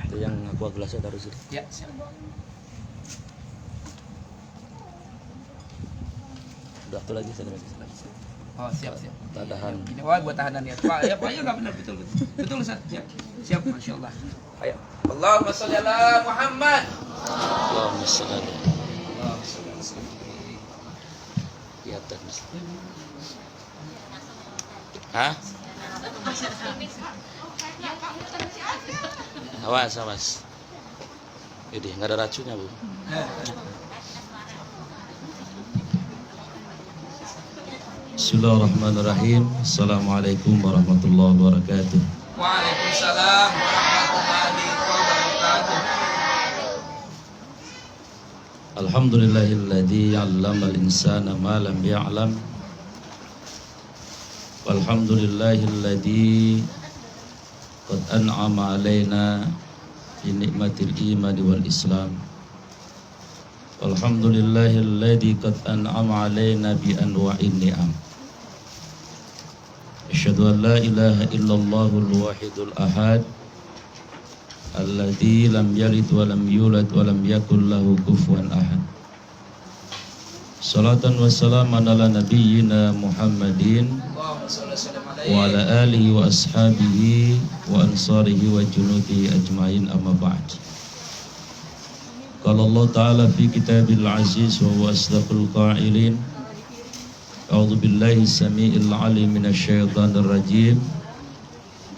Itu yang aqua gelasnya taruh sini. Ya, siap. Udah tuh lagi saya lagi. Oh, siap. Tahan. Ini wah buat tahanan ya. Pak, ya Pak, ya enggak benar betul. Betul Ustaz. Siap, masyaallah. Ayo. Allahumma shalli ala Muhammad. Allahumma shalli ala Allahumma shalli ala di atas. Hah? Awas. Ini nggak ada racunnya, Bu. Bismillahirrahmanirrahim. Assalamualaikum warahmatullahi wabarakatuh. Waalaikumsalam warahmatullahi wabarakatuh. Alhamdulillahilladzi 'allamal insana ma lam ya'lam. Walhamdulillahilladzi qad an'ama 'alaina bi ni'matil imani wal islam. Walhamdulillahilladzi qad an'ama 'alaina bi anwa'in ni'am. Asyhadu an la ilaha illallahul wahidul ahad alladzi lam yalid wa lam yulad wa lam yakul lahu kufuwan ahad. Salatan wa salaman ala nabiyyina Muhammadin wa ala alihi wa ashabihi wa ansarihi wa junudihi ajmain, amma ba'd. Qala Allah Ta'ala fi kitabil aziz wa huwa asdaqul qa'ilin. A'udzu billahi samii'il 'aliim minasy syaithaanir rajiim.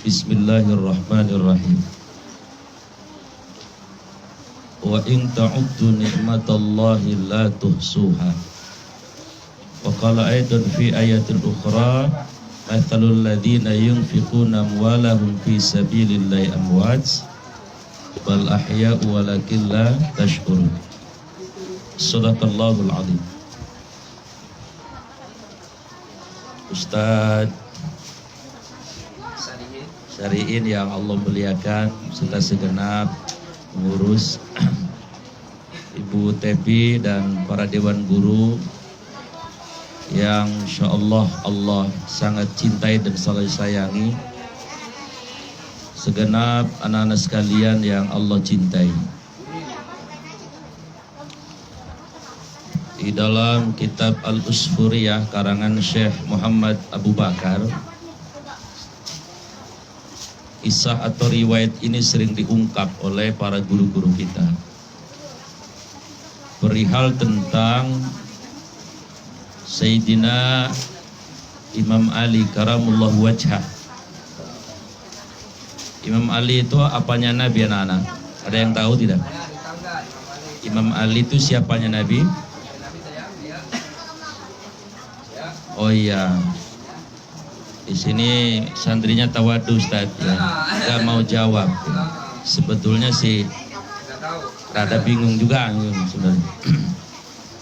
Bismillahirrahmanirrahim. Wa in ta'uddu ni'matallahi la tuhsuha. Wa qala aidan fi ayatin ukhra, mathalul ladzina yunfiquna amwalahum fi sabilillahi amwat bal ahya'u walakin la tashkurun. Shadaqallahul 'azim. Ustadz Syari'in yang Allah muliakan, serta segenap pengurus, Ibu Tepi dan para dewan guru yang insyaallah Allah sangat cintai dan selalu sayangi, segenap anak-anak sekalian yang Allah cintai. Di dalam kitab Al-Usfuriyah karangan Syekh Muhammad Abu Bakar, kisah atau riwayat ini sering diungkap oleh para guru-guru kita perihal tentang Sayyidina Imam Ali karamullah wajhah. Imam Ali itu apanya Nabi, anak-anak? Ada yang tahu tidak? Imam Ali itu siapanya Nabi? Oh iya, di sini santrinya tawadu Ustaz ya, nggak mau jawab. Sebetulnya sih rada bingung juga sebenarnya.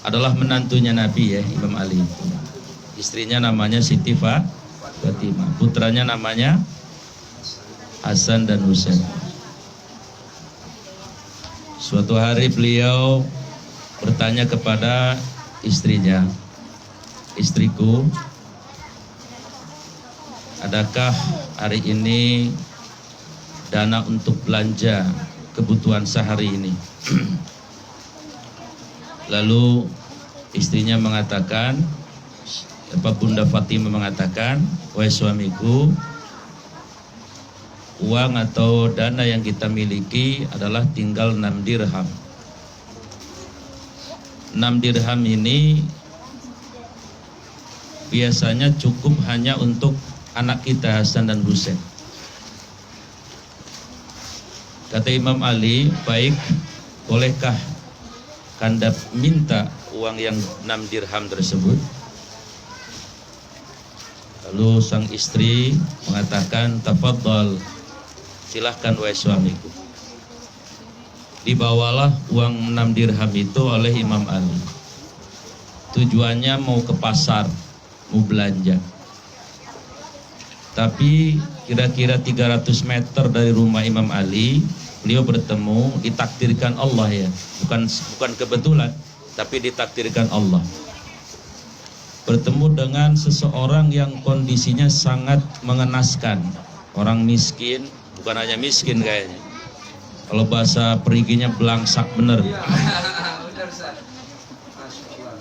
Adalah menantunya Nabi ya, Imam Ali. Istrinya namanya Siti Fatimah, putranya namanya Hasan dan Husain. Suatu hari beliau bertanya kepada istrinya, "Istriku, adakah hari ini dana untuk belanja kebutuhan sehari ini?" Lalu istrinya mengatakan, Bunda Fatimah mengatakan, "Wahai suamiku, uang atau dana yang kita miliki adalah tinggal 6 dirham. 6 dirham ini biasanya cukup hanya untuk anak kita Hasan dan Husain." Kata Imam Ali, "Baik, bolehkah Kanda minta uang yang 6 dirham tersebut?" Lalu sang istri mengatakan, "Tafadhal, silahkan wahai suamiku." Dibawalah uang 6 dirham itu oleh Imam Ali. Tujuannya mau ke pasar, mau belanja. Tapi kira-kira 300 meter dari rumah Imam Ali, beliau bertemu, ditakdirkan Allah ya, bukan kebetulan, tapi ditakdirkan Allah. Bertemu dengan seseorang yang kondisinya sangat mengenaskan, orang miskin, bukan hanya miskin kayaknya, Kalau bahasa periginya belangsak bener. Benar Ustaz. Masya Allah.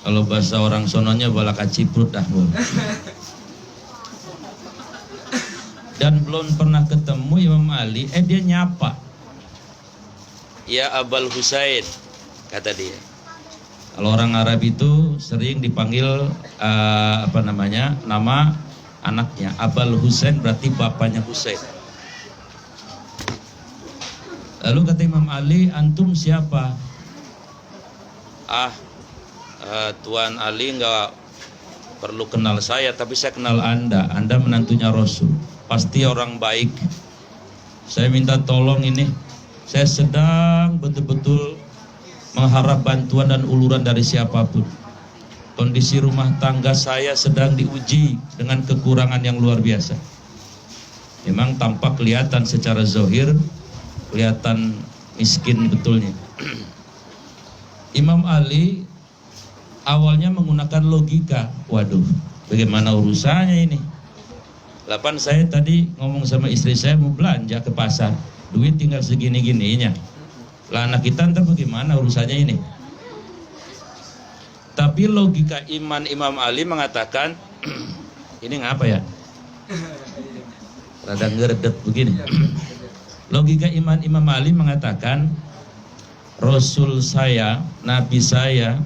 Kalau bahasa orang sononya balaka ciprut dah Bu. Dan belum pernah ketemu Imam Ali, dia nyapa. Ya Abul Husain, kata dia. Kalau orang Arab itu sering dipanggil nama anaknya Abul Husain, berarti bapaknya Husain. Lalu kata Imam Ali, antum siapa? Tuan Ali nggak perlu kenal saya, tapi saya kenal Anda. Anda menantunya Rasul, pasti orang baik. Saya minta tolong ini, saya sedang betul-betul mengharap bantuan dan uluran dari siapapun. Kondisi rumah tangga saya sedang diuji dengan kekurangan yang luar biasa. Memang tampak kelihatan secara zahir, kelihatan miskin betulnya. Imam Ali awalnya menggunakan logika. Waduh, bagaimana urusannya ini? Saya tadi ngomong sama istri saya mau belanja ke pasar, duit tinggal segini-gininya. Lah anak kita ntar bagaimana urusannya ini? Tapi logika iman Imam Ali mengatakan, ini ngapa ya? Rada ngeredet begini. Logika iman Imam Ali mengatakan, Rasul saya, Nabi saya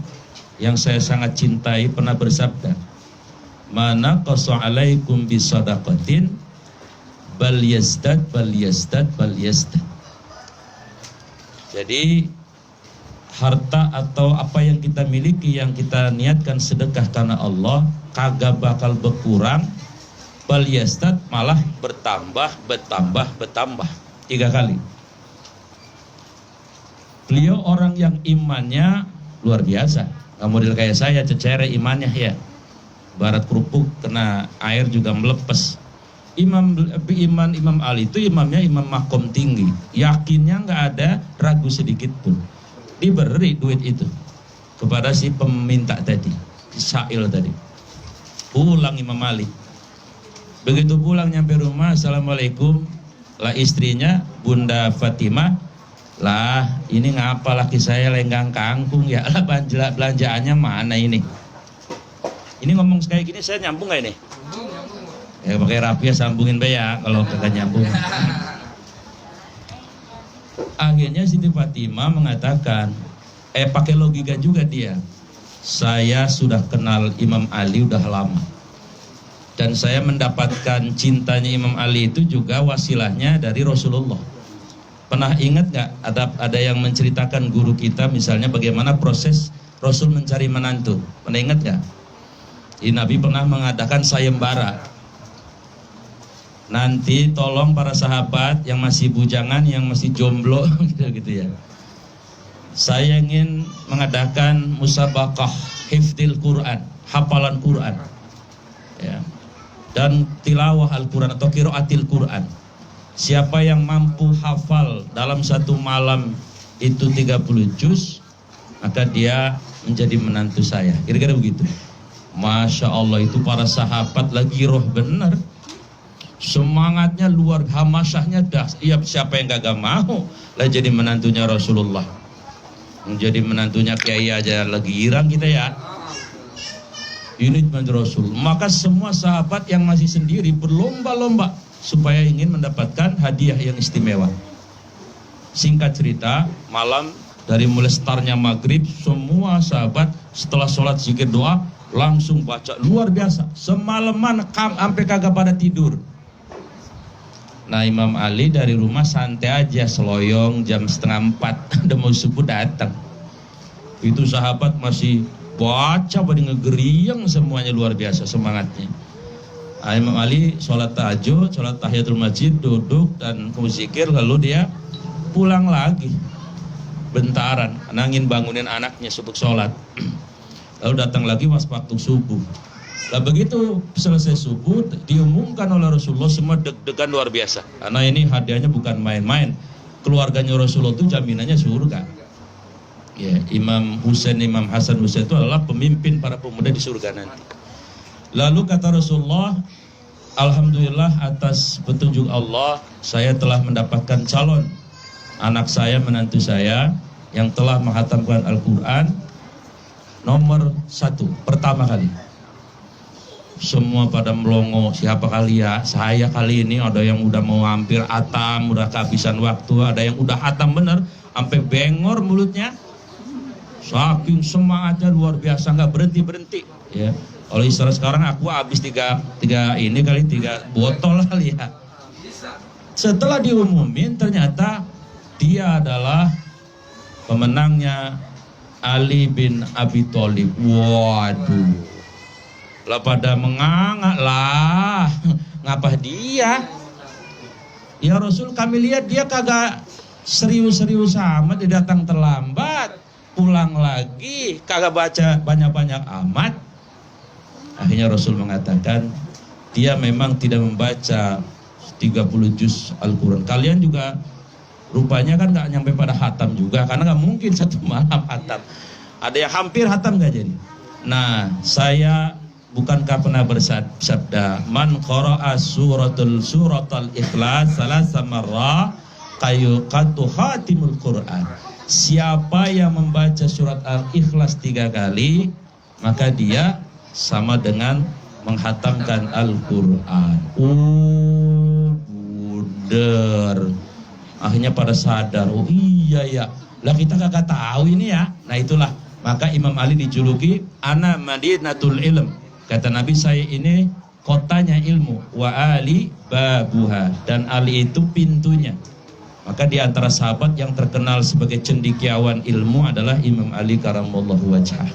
yang saya sangat cintai pernah bersabda, mana qasa alaikum bisadaqatin bal yazdad bal yazdad bal yazdad. Jadi harta atau apa yang kita miliki, yang kita niatkan sedekah karena Allah, kagak bakal berkurang, bal yazdad, malah bertambah 3 kali. Beliau orang yang imannya luar biasa, nggak model kayak saya cecere imannya ya. Barat kerupuk kena air juga melepes. Imam Ali itu imamnya imam makom tinggi, yakinnya nggak ada ragu sedikit pun. Diberi duit itu kepada si peminta tadi, si sa'il tadi. Pulang Imam Ali. Begitu pulang nyampe rumah, assalamualaikum. Lah istrinya Bunda Fatimah, lah ini ngapa laki saya lenggang kangkung ya, lah belanjaannya mana ini? Ini ngomong kayak gini saya nyambung gak ini? Ya pakai rapi ya, sambungin be ya kalau kagak nyambung. Akhirnya Siti Fatimah mengatakan, pakai logika juga dia. Saya sudah kenal Imam Ali udah lama. Dan saya mendapatkan cintanya Imam Ali itu juga wasilahnya dari Rasulullah. Pernah ingat nggak ada yang menceritakan guru kita misalnya bagaimana proses Rasul mencari menantu? Pernah ingat nggak? Nabi pernah mengadakan sayembara. Nanti tolong para sahabat yang masih bujangan, yang masih jomblo gitu ya. Saya ingin mengadakan musabaqah hifdzil Quran, hafalan Quran. Ya. Dan tilawah Al-Quran atau qiraatil Quran. Siapa yang mampu hafal dalam satu malam itu 30 juz, maka dia menjadi menantu saya. Kira-kira begitu. Masya Allah, itu para sahabat lagi roh benar. Semangatnya luar, hamasyahnya dah. Siapa yang gak mau lah jadi menantunya Rasulullah. Menjadi menantunya kiai aja lagi girang kita ya. Ini menurut Rasul. Maka semua sahabat yang masih sendiri berlomba-lomba supaya ingin mendapatkan hadiah yang istimewa. Singkat cerita, malam dari mulai startnya maghrib, semua sahabat setelah sholat zikir doa langsung baca, luar biasa. Semalaman sampai kagak pada tidur. Nah Imam Ali dari rumah santai aja, seloyong jam 3:30 udah mau subuh datang. Itu sahabat masih baca pada ngegeriang semuanya, luar biasa semangatnya. Imam Ali sholat tahajud, sholat tahiyatul masjid, duduk dan zikir, lalu dia pulang lagi bentaran, nangin bangunin anaknya untuk sholat. Lalu datang lagi pas waktu subuh. Lah begitu selesai subuh diumumkan oleh Rasulullah, semua deg-degan luar biasa. Karena ini hadiahnya bukan main-main. Keluarganya Rasulullah itu jaminannya surga. Ya, Imam Husain, Imam Hasan Husain itu adalah pemimpin para pemuda di surga nanti. Lalu kata Rasulullah, alhamdulillah atas petunjuk Allah saya telah mendapatkan calon anak saya, menantu saya yang telah menghatamkan Al-Quran nomor 1 pertama kali. Semua pada melongo, siapa kali ya? Saya kali ini. Ada yang udah mau hampir hatam, udah kehabisan waktu. Ada yang udah hatam bener, sampai bengor mulutnya. Saking semangatnya luar biasa, nggak berhenti ya. Kalau istilah sekarang aku habis tiga botol kali ya. Setelah diumumin ternyata dia adalah pemenangnya Ali bin Abi Thalib. Waduh, lah pada menganga lah, ngapa dia? Ya Rasul, kami lihat dia kagak serius-serius amat, dia datang terlambat, pulang lagi, kagak baca banyak-banyak amat. Akhirnya Rasul mengatakan, dia memang tidak membaca 30 juz Al-Quran. Kalian juga rupanya kan gak nyampe pada hatam juga, karena gak mungkin satu malam hatam. Ada yang hampir hatam gak jadi. Nah, saya bukankah pernah bersabda, man qara'a suratul ikhlas salasa marra qayyuqatu khatimul Quran. Siapa yang membaca surat Al-Ikhlas 3 kali, maka dia sama dengan menghatamkan Al-Quran. Buder. Akhirnya pada sadar, oh iya ya, lah kita kagak tahu ini ya. Nah itulah, maka Imam Ali dijuluki ana madinatul ilm. Kata Nabi, saya ini kotanya ilmu, wa Ali babuha, dan Ali itu pintunya. Maka di antara sahabat yang terkenal sebagai cendekiawan ilmu adalah Imam Ali karamallahu wajhah.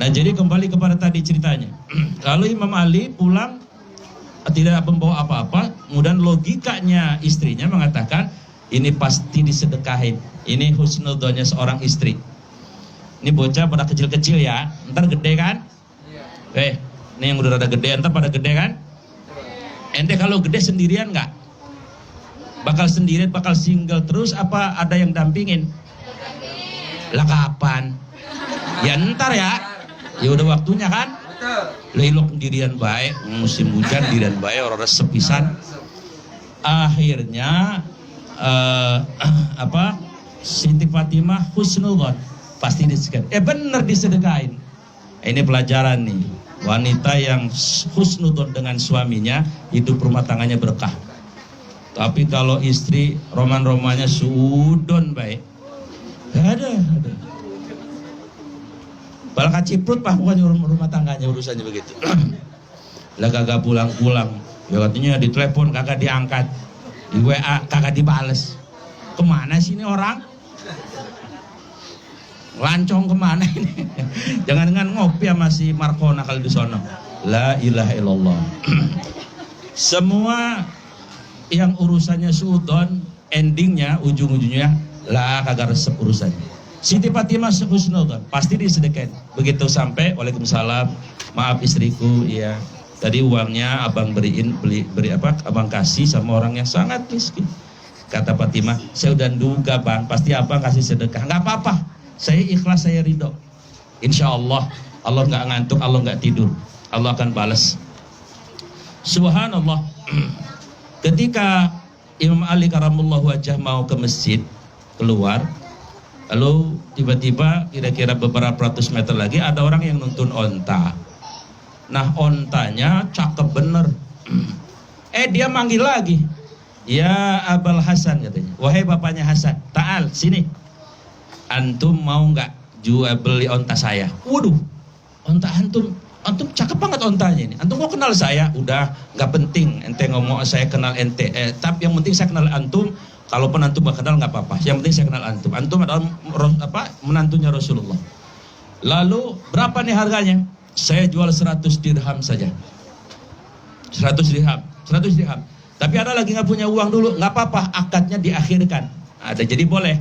Nah, jadi kembali kepada tadi ceritanya. Lalu Imam Ali pulang tidak membawa apa-apa, kemudian logikanya istrinya mengatakan ini pasti disedekahin. Ini husnudonnya seorang istri. Ini bocah pada kecil-kecil ya, ntar gede kan? Ini yang udah rada gede, ntar pada gede kan? Ente kalau gede sendirian nggak? Bakal sendirian, bakal single terus apa ada yang dampingin? Lah kapan? Ya ntar ya. Ya udah waktunya kan? Lelok sendirian baik, musim hujan sendirian baik, orang sepisan. Akhirnya Siti Fatimah husnudzon, pasti disedekain. Bener disedekain. Ini pelajaran nih, wanita yang husnudzon dengan suaminya, hidup rumah tangganya berkah. Tapi kalau istri roman-romannya sudon baik, ada. Balak ciprut pak, bukan rumah tangganya urusannya begitu. Lah kagak pulang-pulang, ya katanya di telepon kagak diangkat, di WA kagak dibales. Kemana sih ini orang? Lancong kemana ini? Jangan-jangan ngopi sama si Markona kalau di sono. La ilaha illallah. Semua yang urusannya suudon, endingnya, ujung-ujungnya lah kagak resep urusannya. Siti Fatimah husnudzon, pasti disedekain. Begitu sampai, waalaikumsalam, maaf istriku, ya tadi uangnya abang beri abang kasih sama orang yang sangat miskin. Kata Fatimah, saya udah duga bang, pasti abang kasih sedekah. Nggak apa-apa, saya ikhlas, saya ridho. Insya Allah, Allah nggak ngantuk, Allah nggak tidur, Allah akan balas. Subhanallah. Ketika Imam Ali karamullahu wajah mau ke masjid, keluar, lalu tiba-tiba kira-kira beberapa ratus meter lagi ada orang yang nuntun onta. Nah ontanya cakep bener. Dia manggil lagi, ya Abul Hasan katanya, wahai bapaknya Hasan, ta'al sini, antum mau nggak jual beli onta saya? Waduh, onta antum cakep banget ontanya ini. Antum mau kenal saya? Udah, nggak penting ente ngomong saya kenal ente. Tapi yang penting saya kenal antum. Kalaupun antum gak kenal nggak apa-apa. Yang penting saya kenal antum. Antum adalah menantunya Rasulullah. Lalu berapa nih harganya? Saya jual 100 dirham saja. 100 dirham. Tapi ada lagi nggak punya uang dulu, nggak apa-apa. Akadnya diakhirkan. Ada, jadi boleh.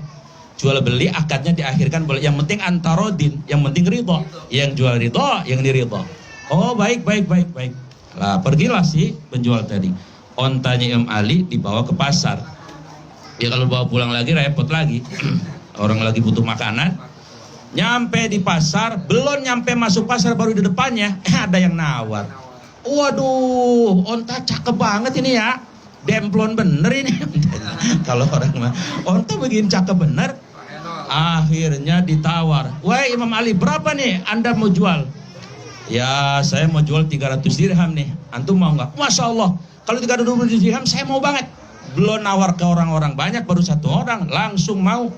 Jual beli akadnya diakhirkan boleh. Yang penting antarodin. Yang penting ridho. Yang jual ridho, yang ini ridho. Oh baik. Lah pergilah si penjual tadi. Ontanya Imam Ali dibawa ke pasar. Ya kalau bawa pulang lagi repot lagi. Orang lagi butuh makanan. Nyampe di pasar, belum nyampe masuk pasar baru di depannya ada yang nawar. Waduh, onta cakep banget ini ya. demplon bener ini. Kalau orang mah, onta begini cakep bener. Akhirnya ditawar, wah Imam Ali berapa nih Anda mau jual? Ya saya mau jual 300 dirham nih, antum mau nggak? Masya Allah, kalau 320 dirham saya mau banget. Belum nawar ke orang-orang banyak, baru satu orang langsung mau.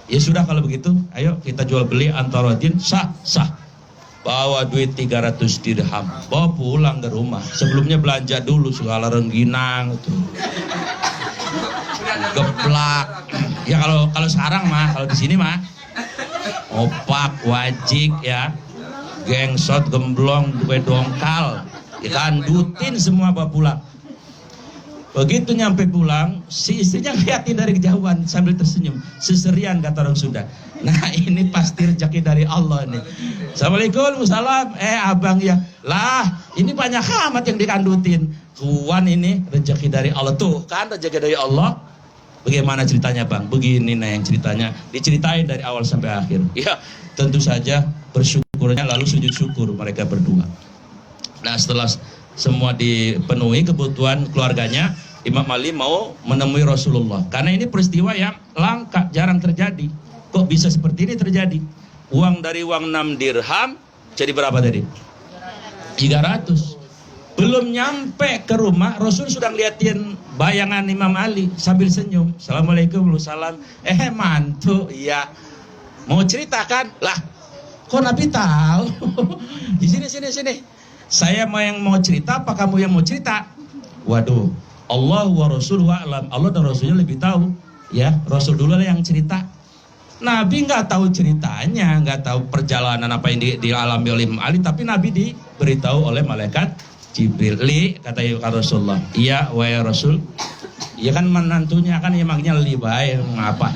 Ya sudah kalau begitu, ayo kita jual beli antara din, sah. Bawa duit 300 dirham, bawa pulang ke rumah. Sebelumnya belanja dulu segala rengginang tuh. Geplak. Ya kalau sekarang mah, kalau di sini mah opak, wajik ya. Gengsot, gemblong, kue dongkal. Dikandutin semua bawa pulang. Begitu nyampe pulang, si istrinya ngeliatin dari kejauhan sambil tersenyum. Seserian kata orang Sunda. Nah ini pasti rezeki dari Allah nih. Assalamualaikum, salam. Abang ya. Lah ini banyak amat yang dikandutin. Kuan ini rezeki dari Allah. Tuh kan rezeki dari Allah. Bagaimana ceritanya bang? Begini nah yang ceritanya. Diceritain dari awal sampai akhir. Ya tentu saja bersyukurnya lalu sujud syukur mereka berdua. Nah setelah semua dipenuhi kebutuhan keluarganya, Imam Ali mau menemui Rasulullah. Karena ini peristiwa yang langka, jarang terjadi. Kok bisa seperti ini terjadi? Uang dari uang 6 dirham jadi berapa tadi? 300. Belum nyampe ke rumah, Rasul sudah ngeliatin bayangan Imam Ali sambil senyum. Assalamualaikum, salam. Mantu, iya. Mau ceritakan? Lah, kok Nabi tahu? Di sini. Saya mau cerita, apa kamu yang mau cerita? Waduh, Allah wa Rasul wa alam. Allah dan Rasulnya lebih tahu. Ya, Rasul dulu lah yang cerita. Nabi nggak tahu ceritanya, nggak tahu perjalanan apa yang dialami oleh Imam Ali, tapi Nabi diberitahu oleh malaikat Jibril. Kata Rasulullah, iya wahai Rasul. Iya kan menantunya kan emangnya li bae ngapa?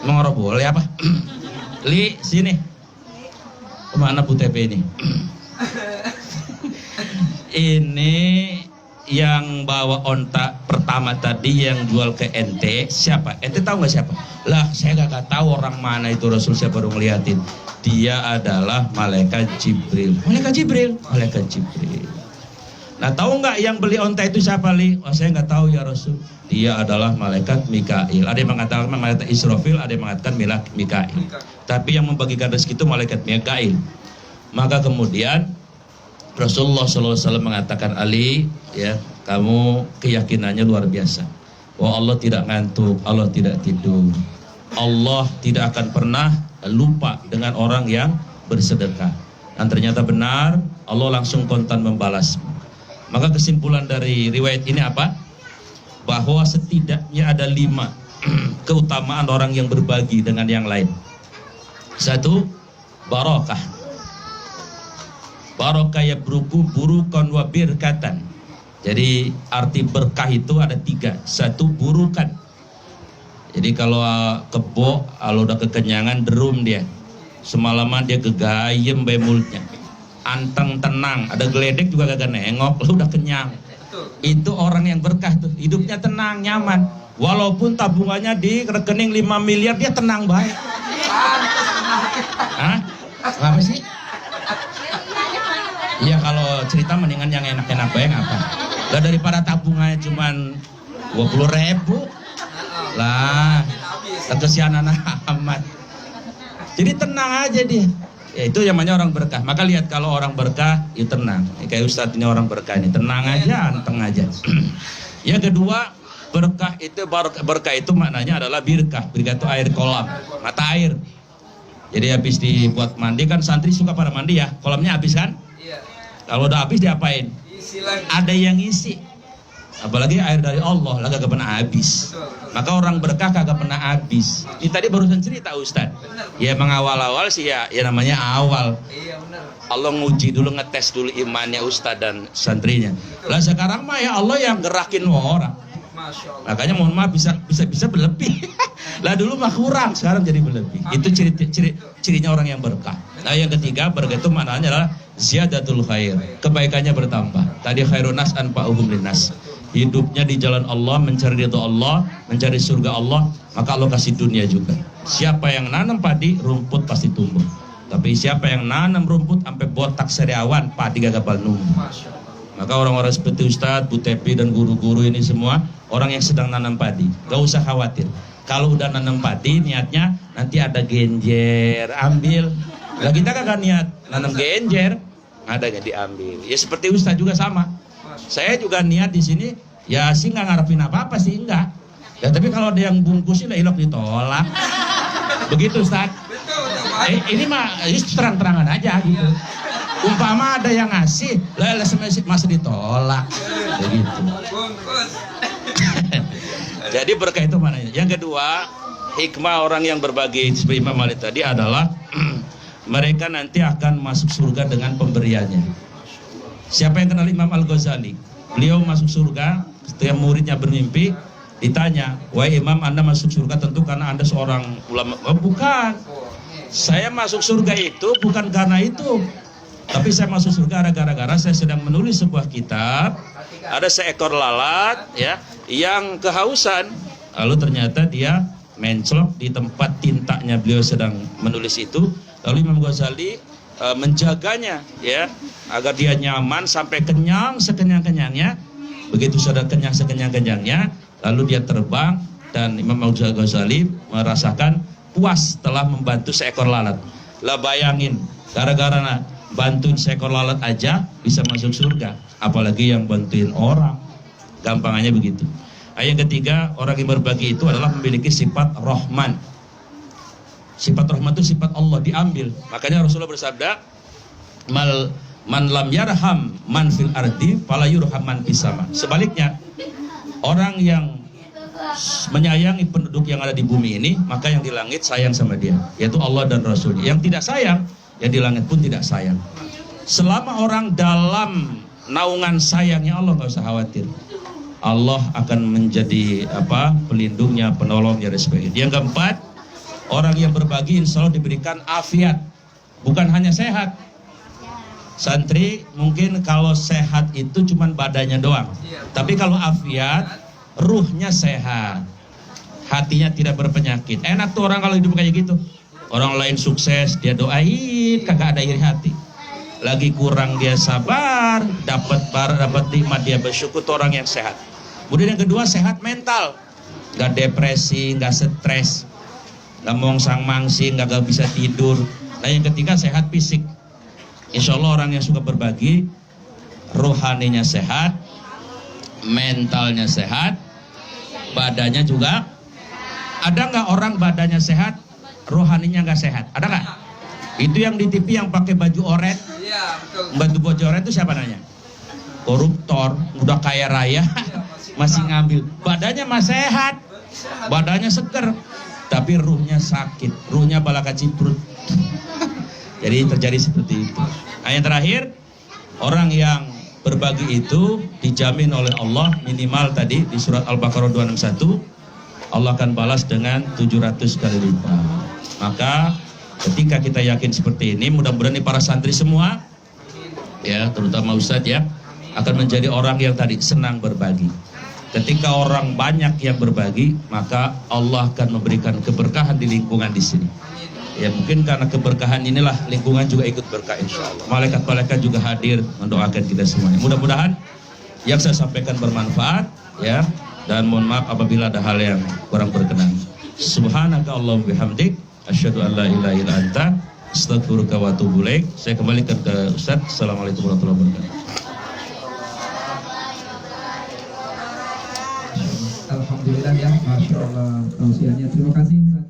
Mengorok boleh apa? Li sini. Kemana Bu TP ini? Ini yang bawa onta pertama tadi yang jual ke ente siapa? Ente tahu nggak siapa? Lah saya gak tahu orang mana itu Rasul, saya baru ngeliatin. Dia adalah malaikat Jibril. Malaikat Jibril. Nah tahu nggak yang beli onta itu siapa li? Oh saya nggak tahu ya Rasul. Dia adalah malaikat Mikail. Ada yang mengatakan malaikat Israfil, ada yang mengatakan Mikail. Tapi yang membagikan rezeki itu malaikat Mikail. Maka kemudian Rasulullah SAW mengatakan, Ali, ya, kamu keyakinannya luar biasa. Bahwa Allah tidak ngantuk, Allah tidak tidur. Allah tidak akan pernah lupa dengan orang yang bersedekah. Dan ternyata benar, Allah langsung kontan membalas. Maka kesimpulan dari riwayat ini apa? Bahwa setidaknya ada 5 keutamaan orang yang berbagi dengan yang lain. 1, barakah. Barokah ya burukan wa birkatan. Jadi arti berkah itu ada 3. 1 burukan. Jadi kalau kebo, kalau udah kekenyangan derum dia. Semalaman dia gegayem bae mulutnya. Anteng tenang, ada geledek juga kagak nengok, lu udah kenyang. Itu orang yang berkah tuh, hidupnya tenang, nyaman. Walaupun tabungannya di rekening 5 miliar dia tenang baik. Hah? Apa sih? Iya kalau cerita mendingan yang enak-enak baik apa? Lah daripada tabungannya cuman 20.000 lah, kesianan amat. Jadi tenang aja dia. Ya itu namanya orang berkah. Maka lihat kalau orang berkah, ya tenang. Kayak Ustadz ini orang berkah ini, tenang aja, anteng aja. Yang kedua, berkah itu maknanya adalah birkah. Birkah itu air kolam, mata air. Jadi habis dibuat mandi kan santri suka pada mandi ya, kolamnya habis kan? Kalau udah habis diapain? Ada yang isi. Apalagi air dari Allah lah kagak pernah habis. Maka orang berkah kagak pernah habis. Ini tadi barusan cerita Ustaz. Ya mengawal-awal sih ya namanya awal. Allah nguji dulu, ngetes dulu imannya Ustaz dan santrinya. Lah sekarang mah ya Allah yang gerakin orang. Makanya mohon maaf bisa berlebih. Lah dulu mah kurang, sekarang jadi berlebih. Itu cirinya orang yang berkah. Nah yang ketiga, berkah itu maknanya adalah ziyadatul khair, kebaikannya bertambah. Tadi khairun nas anfa'uhum linnas. Hidupnya di jalan Allah, mencari ridha Allah, mencari surga Allah, maka Allah kasih dunia juga. Siapa yang nanam padi, rumput pasti tumbuh. Tapi siapa yang nanam rumput sampai botak sariawan, padi gak bakal numbuh. Maka orang-orang seperti Ustadz, Bu Tepi dan guru-guru ini semua orang yang sedang nanam padi. Gak usah khawatir. Kalau udah nanam padi niatnya nanti ada genjer, ambil. Lah kita kagak niat nanam genjer, adanya diambil. Ya seperti Ustadz juga sama. Saya juga niat di sini ya sih nggak ngarepin apa-apa sih, enggak. Ya tapi kalau ada yang bungkusin lah ilok ditolak. Begitu Ustadz. Ini mah terang-terangan aja gitu. Umpama ada yang ngasih, lah masih ditolak. Begitu. Jadi berkah itu mananya. Yang kedua, hikmah orang yang berbagi seperti Imam Malik tadi adalah mereka nanti akan masuk surga dengan pemberiannya. Siapa yang kenal Imam Al-Ghazali? Beliau masuk surga, setiap muridnya bermimpi, ditanya, "Wahai Imam, Anda masuk surga tentu karena Anda seorang ulama." Oh, bukan. Saya masuk surga itu bukan karena itu. Tapi saya masuk surga gara-gara saya sedang menulis sebuah kitab. Ada seekor lalat ya yang kehausan. Lalu ternyata dia menclok di tempat tintanya beliau sedang menulis itu. Lalu Imam Ghazali menjaganya ya agar dia nyaman sampai kenyang sekenyang-kenyangnya. Begitu sudah kenyang sekenyang-kenyangnya, lalu dia terbang dan Imam Ghazali merasakan puas telah membantu seekor lalat. Lah bayangin, gara-gara bantuin seekor lalat aja bisa masuk surga, apalagi yang bantuin orang. Gampangannya begitu. Yang ketiga, orang yang berbagi itu adalah memiliki sifat Rahman. Sifat Rahman itu sifat Allah, diambil. Makanya Rasulullah bersabda, man lam yarham man fil ardi fala yurham man fis sama. Sebaliknya, orang yang menyayangi penduduk yang ada di bumi ini, maka yang di langit sayang sama dia, yaitu Allah dan Rasulnya. Yang tidak sayang, yang di langit pun tidak sayang. Selama orang dalam naungan sayangnya Allah, nggak usah khawatir. Allah akan menjadi pelindungnya, penolongnya, dan sebagainya. Yang keempat, orang yang berbagi insya Allah diberikan afiat, bukan hanya sehat. Santri mungkin kalau sehat itu cuman badannya doang, tapi kalau afiat, ruhnya sehat, hatinya tidak berpenyakit. Enak tuh orang kalau hidup kayak gitu. Orang lain sukses, dia doain, kagak ada iri hati. Lagi kurang dia sabar, dapat nikmat dia bersyukur, tuh orang yang sehat. Kemudian yang kedua, sehat mental, nggak depresi, nggak stres, nggak mongsang-mangsing, nggak bisa tidur. Nah yang ketiga, sehat fisik. Insya Allah orang yang suka berbagi, rohaninya sehat, mentalnya sehat, badannya juga. Ada nggak orang badannya sehat, rohaninya nggak sehat? Ada nggak? Itu yang di TV yang pakai baju oret, baju oret itu siapa nanya? Koruptor, udah kaya raya, masih ngambil. Badannya masih sehat, badannya seger, tapi ruhnya sakit, ruhnya balakaciprut. Jadi terjadi seperti itu. Nah, yang terakhir, orang yang berbagi itu dijamin oleh Allah minimal tadi di surat Al-Baqarah 261, Allah akan balas dengan 700 kali lipat. Maka ketika kita yakin seperti ini, mudah-mudahan para santri semua, ya terutama Ustadz ya, akan menjadi orang yang tadi senang berbagi. Ketika orang banyak yang berbagi, maka Allah akan memberikan keberkahan di lingkungan di sini. Ya mungkin karena keberkahan inilah lingkungan juga ikut berkah insya Allah. Malaikat-malaikat juga hadir mendoakan kita semuanya. Mudah-mudahan yang saya sampaikan bermanfaat ya, dan mohon maaf apabila ada hal yang kurang berkenan. Subhanaka Allahumma bihamdik, asyhadu an la ilaha illa anta, astaghfiruka wa atubu ilaik. Saya kembalikan ke Ustaz. Assalamualaikum warahmatullahi wabarakatuh. Alhamdulillah ya, masya Allah tausiahnya. Terima kasih.